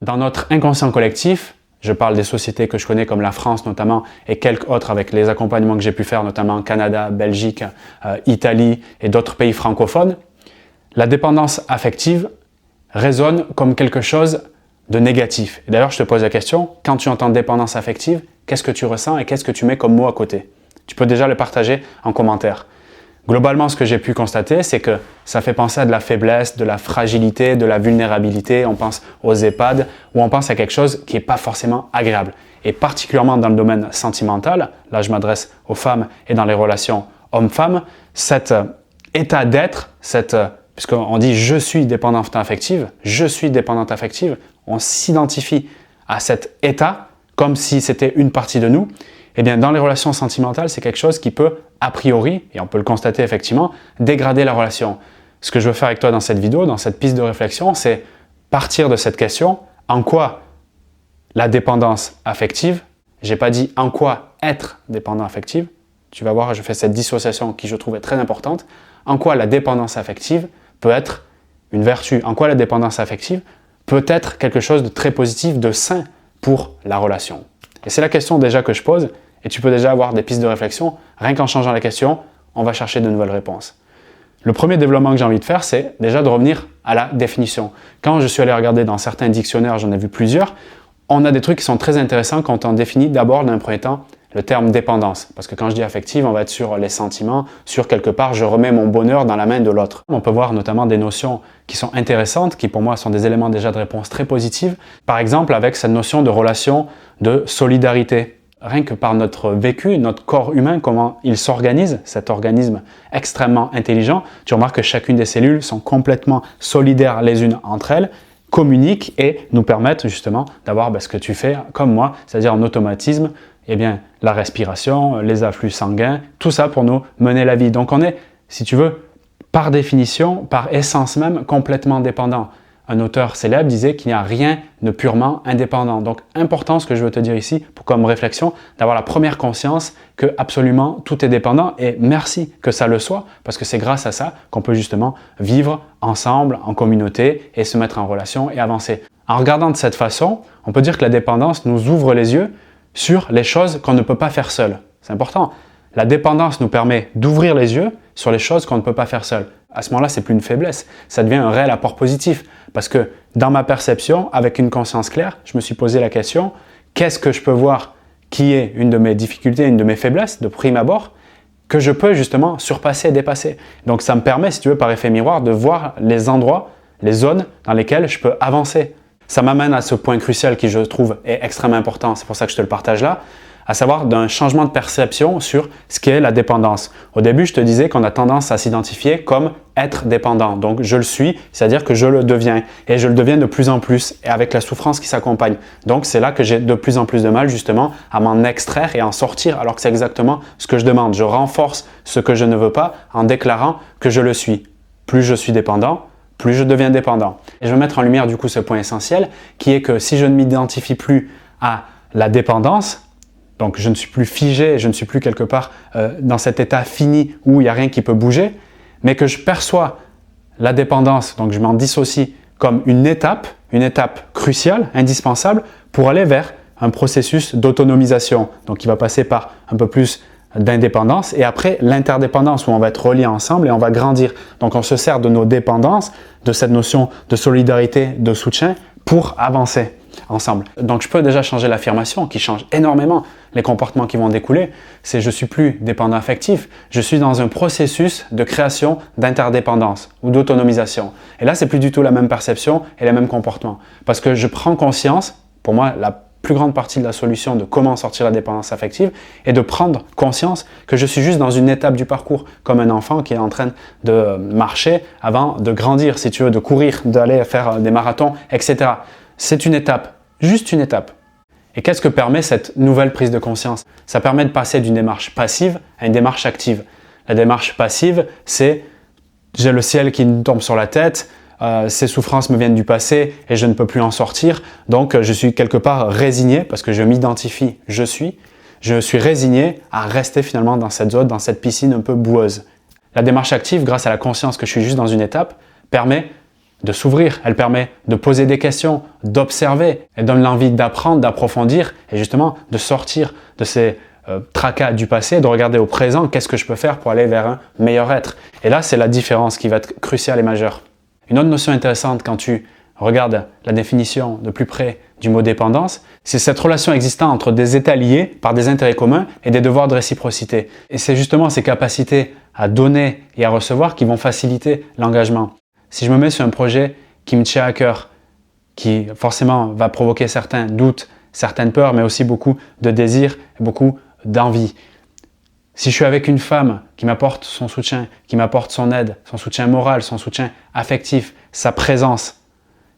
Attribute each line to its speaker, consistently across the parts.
Speaker 1: Dans notre inconscient collectif, je parle des sociétés que je connais comme la France notamment et quelques autres avec les accompagnements que j'ai pu faire notamment Canada, Belgique, Italie et d'autres pays francophones, la dépendance affective résonne comme quelque chose de négatif. Et d'ailleurs, je te pose la question, quand tu entends dépendance affective, qu'est-ce que tu ressens et qu'est-ce que tu mets comme mot à côté? Tu peux déjà le partager en commentaire. Globalement, ce que j'ai pu constater, c'est que ça fait penser à de la faiblesse, de la fragilité, de la vulnérabilité. On pense aux EHPAD ou on pense à quelque chose qui n'est pas forcément agréable. Et particulièrement dans le domaine sentimental, là je m'adresse aux femmes et dans les relations hommes-femmes, cet état d'être, puisqu'on dit « je suis dépendante affective », on s'identifie à cet état comme si c'était une partie de nous. Eh bien, dans les relations sentimentales, c'est quelque chose qui peut, a priori, et on peut le constater effectivement, dégrader la relation. Ce que je veux faire avec toi dans cette vidéo, dans cette piste de réflexion, c'est partir de cette question, en quoi la dépendance affective, j'ai pas dit en quoi être dépendant affective, tu vas voir, je fais cette dissociation qui je trouve est très importante, en quoi la dépendance affective peut être une vertu, en quoi la dépendance affective peut être quelque chose de très positif, de sain pour la relation. Et c'est la question déjà que je pose, et tu peux déjà avoir des pistes de réflexion. Rien qu'en changeant la question, on va chercher de nouvelles réponses. Le premier développement que j'ai envie de faire, c'est déjà de revenir à la définition. Quand je suis allé regarder dans certains dictionnaires, j'en ai vu plusieurs, on a des trucs qui sont très intéressants quand on définit d'abord, dans un premier temps, le terme dépendance. Parce que quand je dis affective, on va être sur les sentiments, sur quelque part, je remets mon bonheur dans la main de l'autre. On peut voir notamment des notions qui sont intéressantes, qui pour moi sont des éléments déjà de réponse très positifs. Par exemple, avec cette notion de relation de solidarité. Rien que par notre vécu, notre corps humain, comment il s'organise, cet organisme extrêmement intelligent, tu remarques que chacune des cellules sont complètement solidaires les unes entre elles, communiquent et nous permettent justement d'avoir ce que tu fais comme moi, c'est-à-dire en automatisme, eh bien, la respiration, les afflux sanguins, tout ça pour nous mener la vie. Donc on est, si tu veux, par définition, par essence même, complètement dépendant. Un auteur célèbre disait qu'il n'y a rien de purement indépendant. Donc, important ce que je veux te dire ici, comme réflexion, d'avoir la première conscience que absolument tout est dépendant et merci que ça le soit, parce que c'est grâce à ça qu'on peut justement vivre ensemble, en communauté et se mettre en relation et avancer. En regardant de cette façon, on peut dire que la dépendance nous ouvre les yeux sur les choses qu'on ne peut pas faire seul. C'est important. La dépendance nous permet d'ouvrir les yeux sur les choses qu'on ne peut pas faire seul. À ce moment-là, c'est plus une faiblesse, ça devient un réel apport positif. Parce que dans ma perception, avec une conscience claire, je me suis posé la question, qu'est-ce que je peux voir qui est une de mes difficultés, une de mes faiblesses de prime abord, que je peux justement surpasser et dépasser. Donc ça me permet, si tu veux, par effet miroir, de voir les endroits, les zones dans lesquelles je peux avancer. Ça m'amène à ce point crucial qui, je trouve, est extrêmement important, c'est pour ça que je te le partage là, à savoir d'un changement de perception sur ce qu'est la dépendance. Au début, je te disais qu'on a tendance à s'identifier comme être dépendant. Donc, je le suis, c'est-à-dire que je le deviens. Et je le deviens de plus en plus, et avec la souffrance qui s'accompagne. Donc, c'est là que j'ai de plus en plus de mal, justement, à m'en extraire et en sortir, alors que c'est exactement ce que je demande. Je renforce ce que je ne veux pas en déclarant que je le suis. Plus je suis dépendant, plus je deviens dépendant. Et je vais mettre en lumière, du coup, ce point essentiel, qui est que si je ne m'identifie plus à la dépendance, donc je ne suis plus figé, je ne suis plus quelque part dans cet état fini où il n'y a rien qui peut bouger, mais que je perçois la dépendance, donc je m'en dissocie comme une étape cruciale, indispensable pour aller vers un processus d'autonomisation. Donc il va passer par un peu plus d'indépendance et après l'interdépendance où on va être reliés ensemble et on va grandir. Donc on se sert de nos dépendances, de cette notion de solidarité, de soutien pour avancer ensemble. Donc je peux déjà changer l'affirmation qui change énormément les comportements qui vont découler. C'est je suis plus dépendant affectif, je suis dans un processus de création d'interdépendance ou d'autonomisation. Et là, c'est plus du tout la même perception et les mêmes comportements. Parce que je prends conscience, pour moi, la plus grande partie de la solution de comment sortir la dépendance affective est de prendre conscience que je suis juste dans une étape du parcours, comme un enfant qui est en train de marcher avant de grandir, si tu veux, de courir, d'aller faire des marathons, etc. C'est une étape, juste une étape. Et qu'est-ce que permet cette nouvelle prise de conscience? Ça permet de passer d'une démarche passive à une démarche active. La démarche passive, c'est j'ai le ciel qui me tombe sur la tête, ces souffrances me viennent du passé et je ne peux plus en sortir. Donc je suis quelque part résigné parce que je m'identifie, je suis résigné à rester finalement dans cette zone, dans cette piscine un peu boueuse. La démarche active, grâce à la conscience que je suis juste dans une étape, permet de s'ouvrir, elle permet de poser des questions, d'observer, elle donne l'envie d'apprendre, d'approfondir et justement de sortir de ces tracas du passé, de regarder au présent, qu'est-ce que je peux faire pour aller vers un meilleur être. Et là, c'est la différence qui va être cruciale et majeure. Une autre notion intéressante quand tu regardes la définition de plus près du mot dépendance, c'est cette relation existant entre des états liés par des intérêts communs et des devoirs de réciprocité. Et c'est justement ces capacités à donner et à recevoir qui vont faciliter l'engagement. Si je me mets sur un projet qui me tient à cœur, qui forcément va provoquer certains doutes, certaines peurs, mais aussi beaucoup de désirs, beaucoup d'envie. Si je suis avec une femme qui m'apporte son soutien, qui m'apporte son aide, son soutien moral, son soutien affectif, sa présence,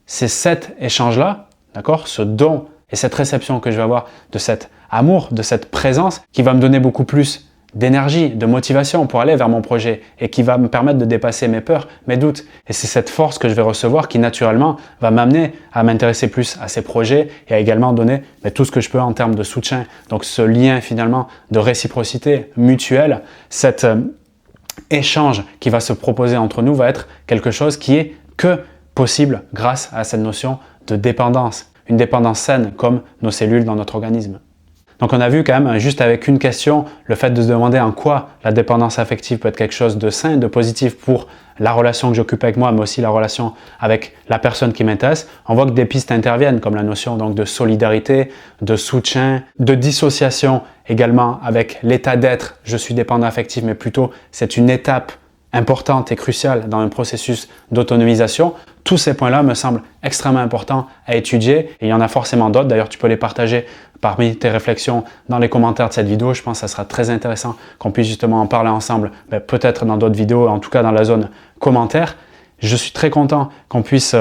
Speaker 1: c'est cet échange-là, d'accord, ce don et cette réception que je vais avoir de cet amour, de cette présence qui va me donner beaucoup plus d'énergie, de motivation pour aller vers mon projet et qui va me permettre de dépasser mes peurs, mes doutes. Et c'est cette force que je vais recevoir qui naturellement va m'amener à m'intéresser plus à ces projets et à également donner tout ce que je peux en termes de soutien. Donc ce lien finalement de réciprocité mutuelle, cet échange qui va se proposer entre nous va être quelque chose qui est que possible grâce à cette notion de dépendance. Une dépendance saine comme nos cellules dans notre organisme. Donc on a vu quand même, juste avec une question, le fait de se demander en quoi la dépendance affective peut être quelque chose de sain, de positif pour la relation que j'occupe avec moi, mais aussi la relation avec la personne qui m'intéresse. On voit que des pistes interviennent, comme la notion donc de solidarité, de soutien, de dissociation également avec l'état d'être. Je suis dépendant affectif, mais plutôt c'est une étape importante et cruciale dans un processus d'autonomisation. Tous ces points-là me semblent extrêmement importants à étudier et il y en a forcément d'autres. D'ailleurs, tu peux les partager parmi tes réflexions dans les commentaires de cette vidéo. Je pense que ça sera très intéressant qu'on puisse justement en parler ensemble, peut-être dans d'autres vidéos, en tout cas dans la zone commentaires. Je suis très content qu'on puisse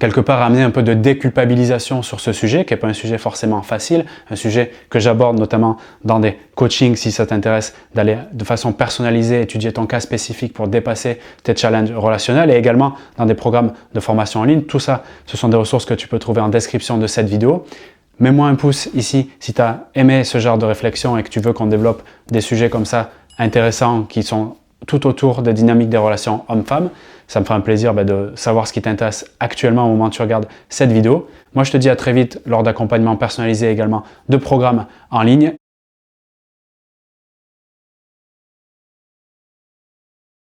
Speaker 1: quelque part amener un peu de déculpabilisation sur ce sujet, qui n'est pas un sujet forcément facile, un sujet que j'aborde notamment dans des coachings si ça t'intéresse, d'aller de façon personnalisée étudier ton cas spécifique pour dépasser tes challenges relationnels et également dans des programmes de formation en ligne. Tout ça, ce sont des ressources que tu peux trouver en description de cette vidéo. Mets-moi un pouce ici si tu as aimé ce genre de réflexion et que tu veux qu'on développe des sujets comme ça intéressants qui sont tout autour des dynamiques des relations hommes-femmes. Ça me fera un plaisir de savoir ce qui t'intéresse actuellement au moment où tu regardes cette vidéo. Moi, je te dis à très vite lors d'accompagnements personnalisés également de programmes en ligne.